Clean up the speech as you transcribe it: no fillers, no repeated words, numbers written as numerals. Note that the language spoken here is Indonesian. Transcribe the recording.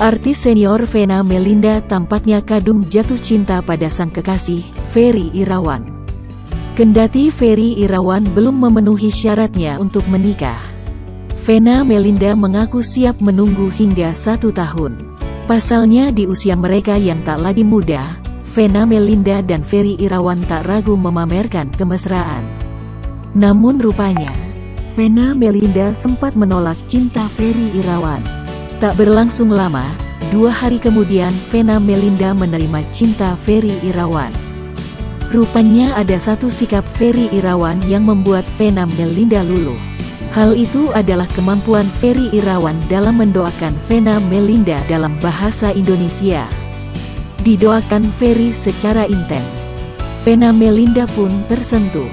Artis senior Vena Melinda tampaknya kadung jatuh cinta pada sang kekasih, Ferry Irawan. Kendati Ferry Irawan belum memenuhi syaratnya untuk menikah, Vena Melinda mengaku siap menunggu hingga 1 tahun. Pasalnya di usia mereka yang tak lagi muda, Vena Melinda dan Ferry Irawan tak ragu memamerkan kemesraan. Namun rupanya, Vena Melinda sempat menolak cinta Ferry Irawan. Tak berlangsung lama, 2 hari kemudian Vena Melinda menerima cinta Ferry Irawan. Rupanya ada satu sikap Ferry Irawan yang membuat Vena Melinda luluh. Hal itu adalah kemampuan Ferry Irawan dalam mendoakan Vena Melinda dalam bahasa Indonesia. Didoakan Ferry secara intens, Vena Melinda pun tersentuh.